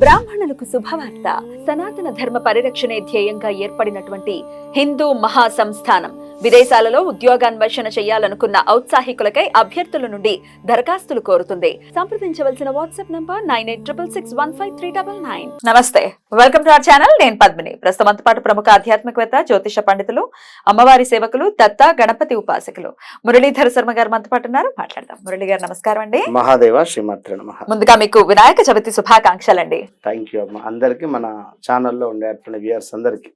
బ్రాహ్మణులకు శుభవార్త. సనాతన ధర్మ పరిరక్షణే ధ్యేయంగా ఏర్పడినటువంటి హిందూ మహాసంస్థానం విదేశాలలో ఉద్యోగాన్వేషణ చేయాలనుకున్న ఔత్సాహికులకై అభ్యర్థుల నుండి దరఖాస్తులు కోరుతుంది. సంప్రదించవలసిన వాట్సాప్ నంబర్ 9866615399. నమస్తే, వెల్కమ్ టు అవర్ ఛానల్. నేను పద్మిని. ప్రస్తుతం పాటు ప్రముఖ ఆధ్యాత్మికవేత్త, జ్యోతిష పండితులు, అమ్మవారి సేవకులు, దత్త గణపతి ఉపాసకులు మురళీధర శర్మ గారు మనతో పాటు ఉన్నారు. మాట్లాడదాం. మురళి గారు నమస్కారం అండి. మహాదేవ శ్రీమాత్రే నమః. ముందుగా మీకు వినాయక చవితి శుభాకాంక్షలండి. థ్యాంక్ యూ అమ్మ. అందరికి మన ఛానల్లో ఉండేటువంటి వ్యూయర్స్ అందరికి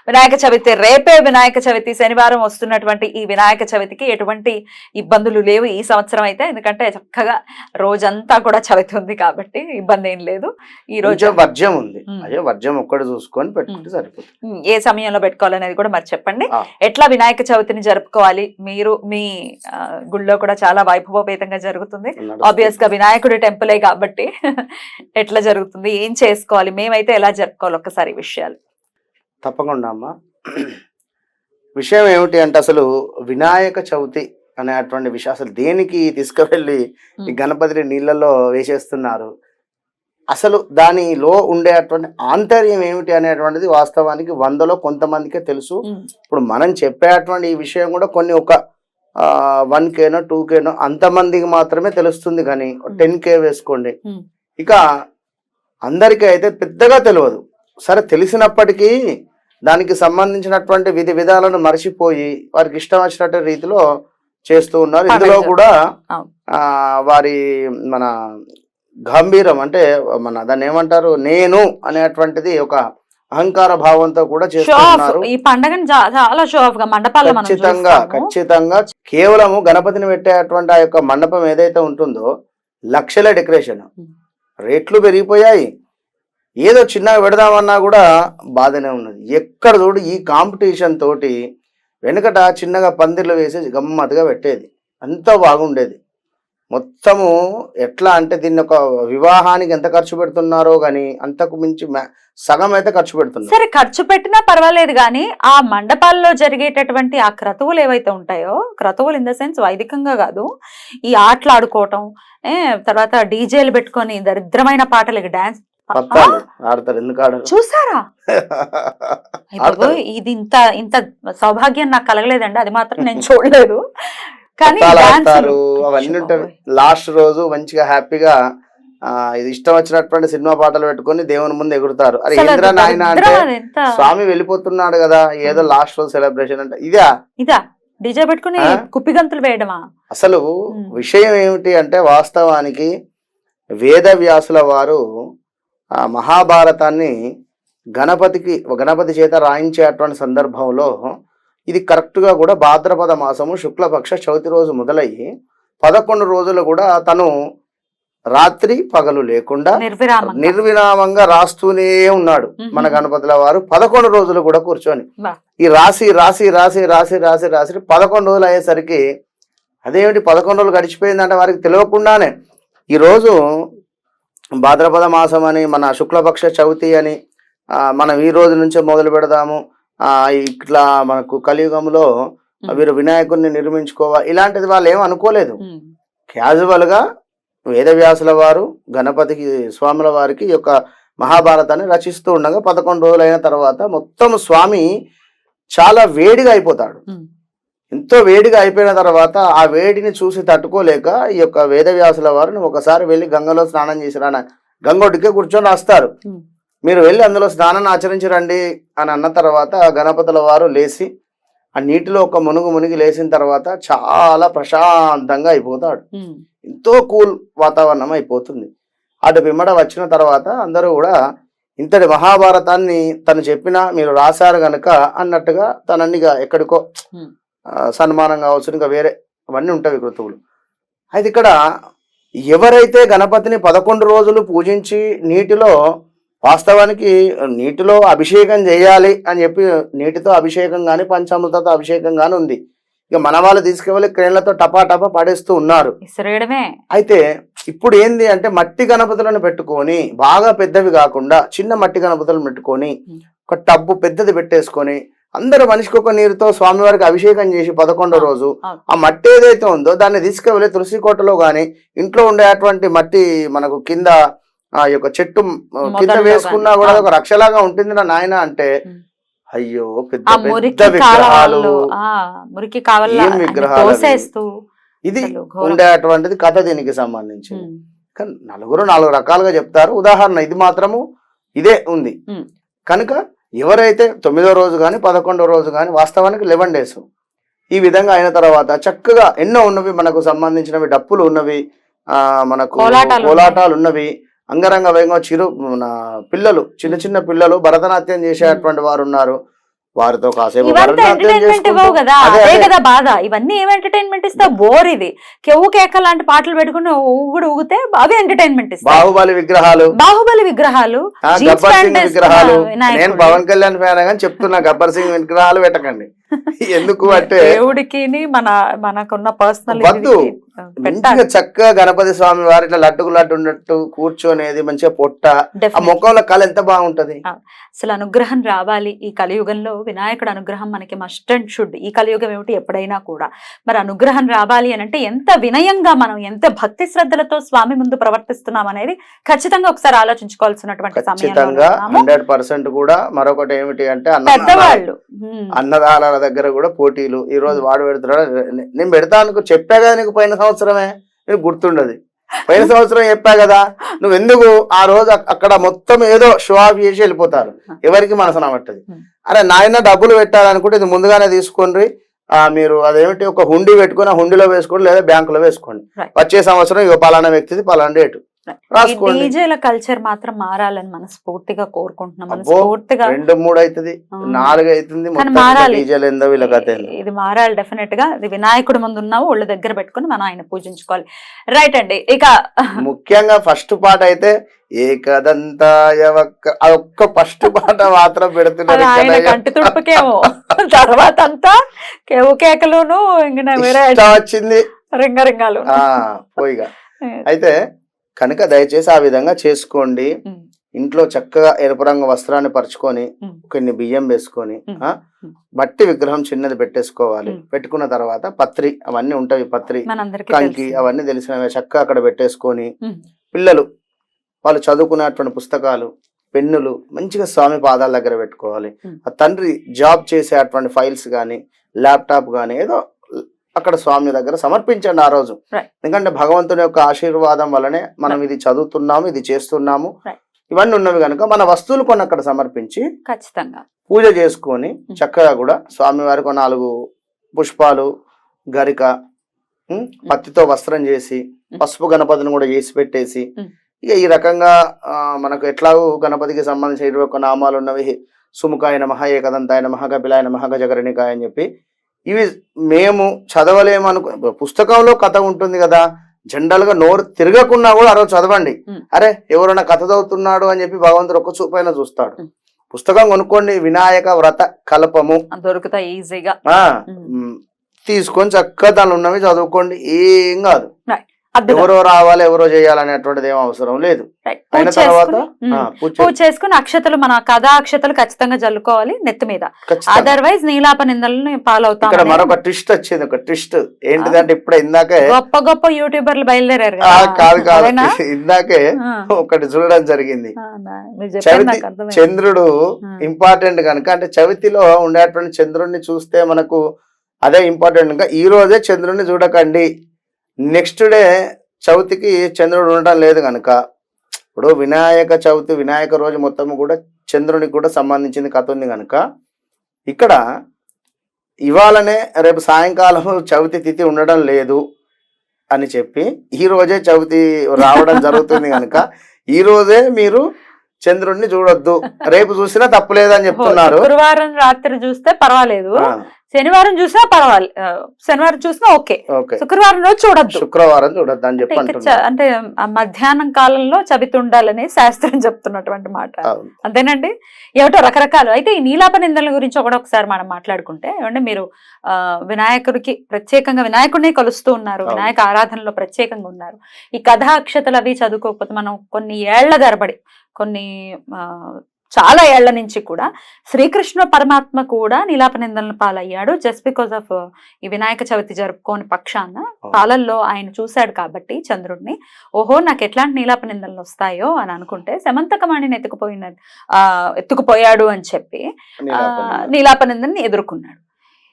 వినాయక చవితి రేపే వినాయక చవితి, శనివారం వస్తున్నటువంటి ఈ వినాయక చవితికి ఎటువంటి ఇబ్బందులు లేవు ఈ సంవత్సరం అయితే. ఎందుకంటే చక్కగా రోజంతా కూడా చవితి ఉంది కాబట్టి ఇబ్బంది ఏం లేదు. ఈ రోజు వర్జ్యం ఉంది, అయ్యో వర్జ్యం ఒక్కటి చూసుకొని పెట్టుకుంటే సరిపోతుంది. ఏ సమయంలో పెట్టుకోవాలనేది కూడా మరి చెప్పండి. ఎట్లా వినాయక చవితిని జరుపుకోవాలి? మీరు మీ గుళ్ళో కూడా చాలా వైభవోపేతంగా జరుగుతుంది. ఆబ్వియస్ గా వినాయకుడి టెంపులే కాబట్టి ఎట్లా జరుగుతుంది, ఏం చేసుకోవాలి, మేమైతే ఎలా జరుపుకోవాలి, ఒక్కసారి విషయాలు. తప్పకుండా అమ్మ. విషయం ఏమిటి అంటే, అసలు వినాయక చవితి అనేటువంటి విషయం అసలు దేనికి తీసుకువెళ్ళి ఈ గణపతిని నీళ్ళల్లో వేసేస్తున్నారు, అసలు దానిలో ఉండేటువంటి ఆంతర్యం ఏమిటి అనేటువంటిది వాస్తవానికి 100లో కొంతమందికే తెలుసు. ఇప్పుడు మనం చెప్పేటువంటి ఈ విషయం కూడా కొన్ని ఒక 1Kనో 2Kనో అంతమందికి మాత్రమే తెలుస్తుంది. కానీ 10K వేసుకోండి, ఇక అందరికీ అయితే పెద్దగా తెలియదు. సరే, తెలిసినప్పటికీ దానికి సంబంధించినటువంటి విధి విధాలను మర్చిపోయి వారికి ఇష్టం వచ్చినట్టు రీతిలో చేస్తూ ఉన్నారు. ఇందులో కూడా వారి మన గంభీరం అంటే మన దాన్ని ఏమంటారు, నేను అనేటువంటిది ఒక అహంకార భావంతో కూడా చేస్తున్నారు. ఈ పండుగను చాలా షో ఆఫ్ గా మండపాల్లో ఖచ్చితంగా కేవలము గణపతిని పెట్టేటువంటి ఆ యొక్క మండపం ఏదైతే ఉంటుందో లక్షల డెకరేషన్, రేట్లు పెరిగిపోయాయి. ఏదో చిన్నగా పెడదామన్నా కూడా బాధనే ఉన్నది. ఎక్కడ చూడు ఈ కాంపిటీషన్ తోటి వెనుకట చిన్నగా పందిర్లు వేసి గమ్మత్తుగా పెట్టేది, అంత బాగుండేది. మొత్తము ఎట్లా అంటే దీన్ని ఒక వివాహానికి ఎంత ఖర్చు పెడుతున్నారో గానీ అంతకు మించి సగం అయితే ఖర్చు పెడుతున్నారు. సరే, ఖర్చు పెట్టినా పర్వాలేదు కానీ ఆ మండపాల్లో జరిగేటటువంటి ఆ క్రతువులు ఏవైతే ఉంటాయో, క్రతువులు ఇన్ ద సెన్స్ వైదికంగా కాదు, ఈ ఆటలు ఆడుకోవటం, తర్వాత డీజేలు పెట్టుకొని దరిద్రమైన పాటలకి డాన్స్ ఆడతారు. ఎందుకు ఆడరు చూసారా? ఇది ఇంత ఇంత సౌభాగ్యం నాకు కలగలేదండి, అది మాత్రం నేను చూడలేదు. కానీ అవన్నీ ఉంటాయి. లాస్ట్ రోజు మంచిగా హ్యాపీగా ఇది ఇష్టం వచ్చినటువంటి సినిమా పాటలు పెట్టుకొని దేవుని ముందు ఎగురుతారు. అరే ఇంద్ర నాయన అంటే స్వామి వెళ్ళిపోతున్నాడు కదా, ఏదో లాస్ట్ రోజు సెలబ్రేషన్ అంటే ఇదా డీజే పెట్టుకుని కుప్పిగంతులు వేయడమా? అసలు విషయం ఏమిటి అంటే, వాస్తవానికి వేద వ్యాసుల వారు ఆ మహాభారతాన్ని గణపతి చేత రాయించేటువంటి సందర్భంలో ఇది కరెక్ట్గా కూడా భాద్రపద మాసము శుక్లపక్ష చవితి రోజు మొదలయ్యి 11 రోజులు కూడా తను రాత్రి పగలు లేకుండా నిర్విరామంగా రాస్తూనే ఉన్నాడు మన గణపతుల వారు. 11 రోజులు కూడా కూర్చొని ఈ రాసి 11 రోజులు అయ్యేసరికి అదేమిటి 11 రోజులు గడిచిపోయిందంటే వారికి తెలియకుండానే ఈరోజు భాద్రపద మాసం అని, మన శుక్లపక్ష చవితి అని మనం ఈ రోజు నుంచే మొదలు పెడదాము, ఇట్లా మనకు కలియుగంలో వీరు వినాయకుడిని నిర్మించుకోవాలి, ఇలాంటిది వాళ్ళు ఏం అనుకోలేదు. క్యాజువల్ గా వేదవ్యాసుల వారు గణపతికి స్వాముల వారికి ఈ యొక్క మహాభారతాన్ని రచిస్తూ ఉండగా 11 రోజులు అయిన తర్వాత మొత్తం స్వామి చాలా వేడిగా అయిపోతాడు. ఎంతో వేడిగా అయిపోయిన తర్వాత ఆ వేడిని చూసి తట్టుకోలేక ఈ యొక్క వేదవ్యాసుల వారిని ఒకసారి వెళ్ళి గంగలో స్నానం చేసి రాన, గంగొడ్డుకే కూర్చొని రాస్తారు, మీరు వెళ్ళి అందులో స్నానాన్ని ఆచరించరండి అని అన్న తర్వాత గణపతుల వారు లేచి ఆ నీటిలో ఒక మునిగి లేచిన తర్వాత చాలా ప్రశాంతంగా అయిపోతాడు. ఎంతో కూల్ వాతావరణం అయిపోతుంది. అటు పిమ్మట వచ్చిన తర్వాత అందరూ కూడా ఇంతటి మహాభారతాన్ని తను చెప్పినా మీరు రాశారు గనక అన్నట్టుగా తనన్నిగా ఎక్కడికో సన్మానం కావచ్చు, ఇంకా వేరే అవన్నీ ఉంటాయి కృతువులు. అయితే ఇక్కడ ఎవరైతే గణపతిని 11 రోజులు పూజించి నీటిలో, వాస్తవానికి నీటిలో అభిషేకం చేయాలి అని చెప్పి నీటితో అభిషేకం కానీ పంచామృతతో అభిషేకం కానీ ఉంది. ఇక మన వాళ్ళు తీసుకెళ్ళి క్రేన్లతో టపా పడేస్తూ ఉన్నారు. అయితే ఇప్పుడు ఏంది అంటే, మట్టి గణపతులను పెట్టుకొని బాగా పెద్దవి కాకుండా చిన్న మట్టి గణపతులను పెట్టుకొని ఒక టబ్బు పెద్దది పెట్టేసుకొని అందరూ మనిషికి ఒక నీరుతో స్వామివారికి అభిషేకం చేసి 11వ రోజు ఆ మట్టి ఏదైతే ఉందో దాన్ని తీసుకువెళ్ళి తులసి కోటలో గాని ఇంట్లో ఉండేటువంటి మట్టి మనకు కింద ఆ యొక్క చెట్టు కింద మొదల్లో వేసుకున్నా గాని. కూడా ఆ. ఒక రక్షలాగా ఉంటుంది నా నాయన అంటే ఉమ్. అయ్యో ఆ పెద్ద పెద్ద మురికి విగ్రహాలు కాలవల్లో మురికి కావల్ల ఏం విగ్రహాలు అవి. తోసేస్తూ ఇది అసలు ఘోరం. ఉండేటువంటిది కథ దీనికి సంబంధించి. ఉమ్. కానీ నలుగురు నాలుగు రకాలుగా చెప్తారు. ఉదాహరణ ఇది మాత్రము ఇదే ఉంది ఉమ్. కనుక ఎవరైతే 9వ రోజు కానీ 11వ రోజు కానీ వాస్తవానికి 11 days ఈ విధంగా అయిన తర్వాత చక్కగా ఎన్నో ఉన్నవి మనకు సంబంధించినవి డప్పులు ఉన్నవి, మనకు కోలాటాలు కోలాటాలు ఉన్నవి, అంగరంగ వైభవంగా మన పిల్లలు చిన్న చిన్న పిల్లలు భరతనాట్యం చేసేటువంటి వారు ఉన్నారు. వారితో కాసేపు ఇవంతా భరతనాట్యం ఎంటర్టైన్మెంట్ ఇవ్వవు చేసుకుంటూ కదా, అదే అదే అదే కదా బాధ. ఇవన్నీ ఏం ఎంటర్టైన్మెంట్ ఇస్తా, బోర్ ఇది. కెవ్వు కేక లాంటి పాటలు పెట్టుకుని ఊగుడు ఊగితే అవి ఎంటర్టైన్మెంట్ ఇస్తాయి. బాహుబలి విగ్రహాలు, బాహుబలి విగ్రహాలు, జీన్స్ గబ్బర్ ప్యాంట్ సింగ్ వేసుకున్న విగ్రహాలు. నేను వినాయకుడు. పవన్ కళ్యాణ్ ఫ్యాన్ కానీ చెప్తున్నా గబ్బర్ సింగ్ విగ్రహాలు పెట్టకండి. ఎందుకు అంటే దేవుడికి మనకున్న పర్సనల్ వద్దు. మంచిగా చక్కగా గణపతి స్వామి వారి ఇట్లా లడ్డుకు లడ్డు ఉన్నట్టు కూర్చొనేది మంచిగా పొట్ట, ఆ ముఖంలో కళ ఎంత బాగుంటది. అసలు అనుగ్రహం రావాలి ఈ కలియుగంలో. వినాయకుడు అనుగ్రహం మనకి మస్ట్ అండ్ షుడ్. ఈ కలియుగం ఏమిటి ఎప్పుడైనా కూడా. మరి అనుగ్రహం రావాలి అని అంటే ఎంత వినయంగా మనం ఎంత భక్తి శ్రద్ధలతో స్వామి ముందు ప్రవర్తిస్తున్నాం అనేది ఖచ్చితంగా ఒకసారి ఆలోచించుకోవాల్సినటువంటి ఖచ్చితంగా 100% కూడా. మరొకటి ఏమిటి అంటే పెద్దవాళ్ళు అన్నదానాల దగ్గర కూడా పోటీలు. ఈ రోజు వాడు పెడుతున్నాడు, నేను పెడతాను చెప్పా కదా నీకు పోయిన సంవత్సరమే, నీకు గుర్తుండదు. పోయిన సంవత్సరం చెప్పా కదా, నువ్వు ఎందుకు ఆ రోజు అక్కడ మొత్తం ఏదో షో ఆఫ్ చేసి వెళ్ళిపోతారు, ఎవరికి మనసు నమ్మట్టది. అరే నాయన డబ్బులు పెట్టాలనుకుంటే ఇది ముందుగానే తీసుకోండి, మీరు అదేమిటి ఒక హుండీ పెట్టుకుని ఆ హుండీలో వేసుకోండి లేదా బ్యాంకులో వేసుకోండి. వచ్చే సంవత్సరం ఇక పలానా వ్యక్తిది పలానా డేటు రాసుకోండి. డీజేల కల్చర్ మాత్రం మారాలని మనస్ఫూర్తిగా కోరుకుంటున్నాం. మనస్ఫూర్తిగా 2-3 అవుతుంది, 4 అవుతుంది, డీజేలు ఏందో వీళ్ళ కథ. ఇది మారాలి డెఫినెట్ గా. ఇది వినాయకుడి ముందు ఉన్నావు ఒళ్ళు దగ్గర పెట్టుకుని మనం ఆయన పూజించుకోవాలి. రైట్ అండి. ఇక ముఖ్యంగా ఫస్ట్ పాట అయితే ఏకదంతాయ ఒక్క ఫస్ట్ పాట మాత్రం పెడుతున్నారు. ఆయన కంటి తుడుపుకేమో, తర్వాత అంతా కేవు కేకలును ఇంకా వేరే వచ్చింది రింగరింగాలు పోయిగా. అయితే కనుక దయచేసి ఆ విధంగా చేసుకోండి. ఇంట్లో చక్కగా ఎరుపు రంగు వస్త్రాన్ని పరుచుకొని కొన్ని బియ్యం వేసుకొని మట్టి విగ్రహం చిన్నది పెట్టేసుకోవాలి. పెట్టుకున్న తర్వాత పత్రి అవన్నీ ఉంటాయి, పత్రి కంకి అవన్నీ తెలిసినవి చక్కగా అక్కడ పెట్టేసుకొని పిల్లలు వాళ్ళు చదువుకునేటువంటి పుస్తకాలు పెన్నులు మంచిగా స్వామి పాదాల దగ్గర పెట్టుకోవాలి. ఆ తండ్రి జాబ్ చేసేటువంటి ఫైల్స్ కానీ ల్యాప్టాప్ కానీ ఏదో అక్కడ స్వామి దగ్గర సమర్పించండి ఆ రోజు. ఎందుకంటే భగవంతుని యొక్క ఆశీర్వాదం వల్లనే మనం ఇది చదువుతున్నాము, ఇది చేస్తున్నాము, ఇవన్నీ ఉన్నవి కనుక మన వస్తువులు కొన్ని అక్కడ సమర్పించి ఖచ్చితంగా పూజ చేసుకొని చక్కగా కూడా స్వామి వారికి 4 పుష్పాలు గరిక పత్తితో వస్త్రం చేసి పసుపు గణపతిని కూడా చేసి పెట్టేసి ఇక ఈ రకంగా మనకు ఎట్లాగూ గణపతికి సంబంధించిన 21 నామాలు ఉన్నవి. సుముఖాయ నమః, ఏకదంతాయ నమః, కపిలాయ నమః, గజకర్ణికాయ అని చెప్పి ఇవి మేము చదవలేమనుకో, పుస్తకంలో కథ ఉంటుంది కదా, జనరల్ గా నోరు తిరగకున్నా కూడా ఆ రోజు చదవండి. అరే ఎవరైనా కథ చదువుతున్నాడు అని చెప్పి భగవంతుడు ఒక్క చూపైనా చూస్తాడు. పుస్తకం కొనుక్కోండి, వినాయక వ్రత కల్పము దొరుకుతాయి ఈజీగా, తీసుకొని చక్కగా దానిలో ఉన్నవి చదువుకోండి, ఏం కాదు. ఎవరో రావాలి ఎవరో చేయాలనేటువంటిది ఏం అవసరం లేదు. అయిన తర్వాత పూజ చేసుకుని అక్షతలు మన కథా అక్షతలు ఖచ్చితంగా జల్లుకోవాలి నెత్తి మీద, అదర్వైజ్ నీలాప నిందలను పాలవుతాం. ఇక్కడ మరొక ట్విస్ట్ వచ్చింది, ఒక ట్విస్ట్ ఏంటిదంటే ఇప్పుడే ఇందాకే గొప్ప గొప్ప యూట్యూబర్లు బయలుదేరారు. కాదు ఇందాకే ఒకటి చూడడం జరిగింది. చంద్రుడు ఇంపార్టెంట్ కనుక, అంటే చవితిలో ఉండేటువంటి చంద్రుడిని చూస్తే మనకు అదే ఇంపార్టెంట్ కనుక ఈ రోజే చంద్రుడిని చూడకండి, నెక్స్ట్ డే చవితికి చంద్రుడు ఉండటం లేదు కనుక. ఇప్పుడు వినాయక చవితి వినాయక రోజు మొత్తం కూడా చంద్రునికి కూడా సంబంధించింది కథ ఉంది కనుక ఇక్కడ ఇవాళనే రేపు సాయంకాలం చవితి తిథి ఉండడం లేదు అని చెప్పి ఈ రోజే చవితి రావడం జరుగుతుంది కనుక ఈ రోజే మీరు చంద్రుడిని చూడొద్దు, రేపు చూసినా తప్పులేదని చెప్తున్నారు. శుక్రవారం రాత్రి చూస్తే పర్వాలేదు, శనివారం చూసినా పర్వాలేదు, శనివారం చూసినా ఓకే, శుక్రవారం రోజు చూడొద్దు, శుక్రవారం చూడొద్దు అని చెప్పి అంటే మధ్యాహ్నం కాలంలో చవితి ఉండాలని శాస్త్రం చెప్తున్నటువంటి మాట. అంతేనండి. ఏమిటో రకరకాలు. అయితే ఈ నీలాప నిందల గురించి కూడా ఒకసారి మనం మాట్లాడుకుంటే, ఏమంటే మీరు వినాయకుడికి ప్రత్యేకంగా వినాయకుడిని కొలుస్తూ ఉన్నారు, వినాయక ఆరాధనలో ప్రత్యేకంగా ఉన్నారు. ఈ కథా అక్షతలు అవి చదువుకోకపోతే మనం కొన్ని ఏళ్ల తరబడి కొన్ని చాలా ఏళ్ల నుంచి కూడా శ్రీకృష్ణ పరమాత్మ కూడా నీలాప నిందలను పాలయ్యాడు జస్ట్ బికాస్ ఆఫ్ ఈ వినాయక చవితి జరుపుకోని పక్షాన పాలల్లో ఆయన చూశాడు కాబట్టి చంద్రుడిని, ఓహో నాకు ఎట్లాంటి నీలాప నిందనలు వస్తాయో అని అనుకుంటే శమంతకమణిని ఎత్తుకుపోయాడు అని చెప్పి నీలాప నిందనని ఎదుర్కొన్నాడు.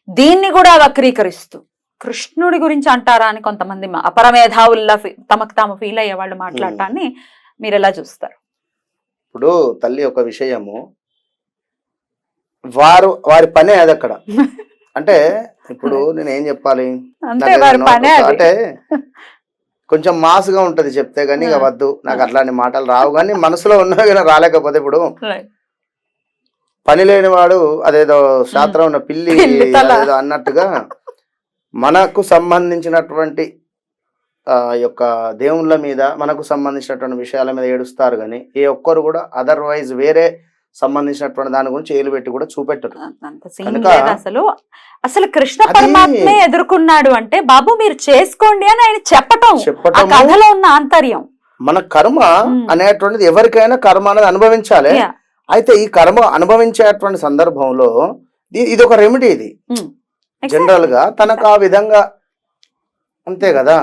దీన్ని కూడా వక్రీకరిస్తూ కృష్ణుడి గురించి అంటారా అని కొంతమంది అపరమేధావుల్లా తమకు తాము ఫీల్ అయ్యే వాళ్ళు మాట్లాడటాన్ని మీరు ఎలా చూస్తారు? ఇప్పుడు తల్లి ఒక విషయము, వారి పనే అది అక్కడ. అంటే ఇప్పుడు నేను ఏం చెప్పాలి అంటే కొంచెం మాసుగా ఉంటది చెప్తే గానీ ఇక వద్దు, నాకు అట్లాంటి మాటలు రావు, కానీ మనసులో ఉన్నవి కానీ రాలేకపోతే ఇప్పుడు పని లేని వాడు అదేదో శాస్త్రం ఉన్న పిల్లి అదేదో అన్నట్టుగా మనకు సంబంధించినటువంటి యొక్క దేవుళ్ళ మీద మనకు సంబంధించినటువంటి విషయాల మీద ఏడుస్తారు కానీ ఏ ఒక్కరు కూడా అదర్వైజ్ వేరే సంబంధించినటువంటి దాని గురించి ఏలు పెట్టి కూడా చూపెట్టరు. అసలు అసలు కృష్ణ పరమాత్మే ఎదుర్కొన్నాడు అంటే బాబు మీరు చేసుకోండి అని ఆయన చెప్పటం కథలో ఉన్న ఆంతర్యం. మన కర్మ అనేటువంటిది ఎవరికైనా కర్మ అనేది అనుభవించాలి. అయితే ఈ కర్మ అనుభవించేటువంటి సందర్భంలో ఇది ఒక రెమెడీ, ఇది జనరల్ గా తనకు ఆ విధంగా అంతే కదా.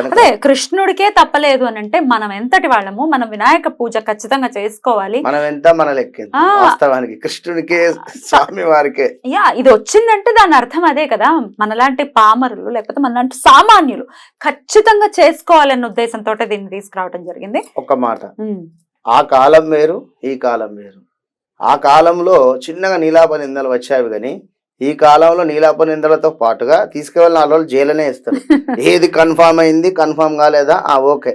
అదే కృష్ణుడికే తప్పలేదు అని అంటే మనం ఎంతటి వాళ్ళము, మనం వినాయక పూజ ఖచ్చితంగా చేసుకోవాలి. మనం ఎంత మన లెక్క వాస్తవానికి కృష్ణుడికే స్వామి వారికే ఇది వచ్చిందంటే దాని అర్థం అదే కదా. మనలాంటి పామరులు లేకపోతే మనలాంటి సామాన్యులు ఖచ్చితంగా చేసుకోవాలన్న ఉద్దేశంతో దీన్ని తీసుకురావడం జరిగింది. ఒక మాట, ఆ కాలం వేరు ఈ కాలం వేరు. ఆ కాలంలో చిన్నగా నీలాప నిందలు వచ్చావి కానీ ఈ కాలంలో నీలాప నిందలతో పాటుగా తీసుకువెళ్ళిన వాళ్ళు జైలునే ఇస్తారు. ఏది కన్ఫామ్ అయింది, కన్ఫామ్ కాలేదా, ఓకే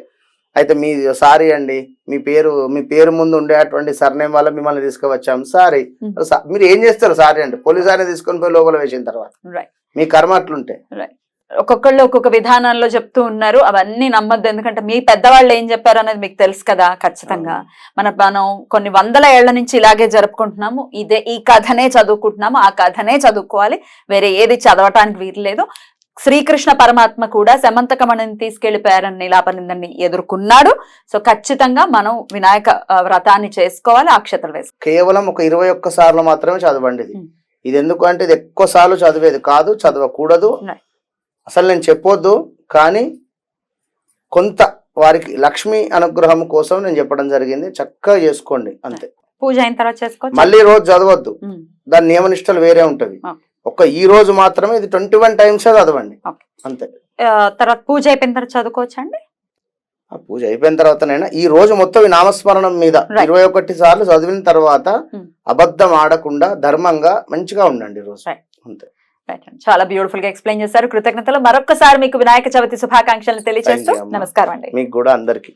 అయితే మీ సారీ అండి, మీ పేరు ముందు ఉండేటువంటి సర్నేమ్ వల్ల మిమ్మల్ని తీసుకువచ్చాం సారీ. మీరు ఏం చేస్తారు సారీ అంటే పోలీసు ఆయన తీసుకొని పోయి లోపల వేసిన తర్వాత మీ కర్మ అట్లుంటే. ఒక్కొక్కళ్ళు ఒక్కొక్క విధానాల్లో చెప్తూ ఉన్నారు, అవన్నీ నమ్మద్దు. ఎందుకంటే మీ పెద్దవాళ్ళు ఏం చెప్పారు అనేది మీకు తెలుసు కదా. ఖచ్చితంగా మనం కొన్ని వందల ఏళ్ల నుంచి ఇలాగే జరుపుకుంటున్నాము, ఈ కథనే చదువుకుంటున్నాము, ఆ కథనే చదువుకోవాలి, వేరే ఏది చదవటానికి వీల్లేదు. శ్రీకృష్ణ పరమాత్మ కూడా శమంతకమణిని తీసుకెళ్లిపోయారని నీలాపనిందని ఎదుర్కొన్నాడు. సో ఖచ్చితంగా మనం వినాయక వ్రతాన్ని చేసుకోవాలి, అక్షతలు వేసుకోవాలి. కేవలం ఒక 21 సార్లు మాత్రమే చదవండి. ఇది ఎందుకు అంటే ఇది ఎక్కువ సార్లు చదివేది కాదు, చదవకూడదు, అసలు నేను చెప్పొద్దు. కానీ కొంత వారికి లక్ష్మీ అనుగ్రహం కోసం నేను చెప్పడం జరిగింది. చక్కగా చేసుకోండి అంతే. పూజ అయిన తర్వాత చేసుకోవచ్చు, మళ్ళీ రోజు చదవద్దు, దాని నియమనిష్టలు వేరే ఉంటవి. ఈ రోజు మాత్రమే ఇది 21 టైమ్స్ చదవండి అంతే. తర్వాత పూజ అయిపోయిన తర్వాత చదువుకోవచ్చు అండి. ఆ పూజ అయిపోయిన తర్వాతనైనా ఈ రోజు మొత్తం ఈ నామస్మరణం మీద 21 సార్లు చదివిన తర్వాత అబద్ధం ఆడకుండా ధర్మంగా మంచిగా ఉండండి రోజు అంతే. చాలా బ్యూటిఫుల్ గా ఎక్స్ప్లెయిన్ చేశారు. కృతజ్ఞతలు. మరొకసారి మీకు వినాయక చవితి శుభాకాంక్షలు తెలియజేస్తూ నమస్కారం అండి. మీకు కూడా అందరికి.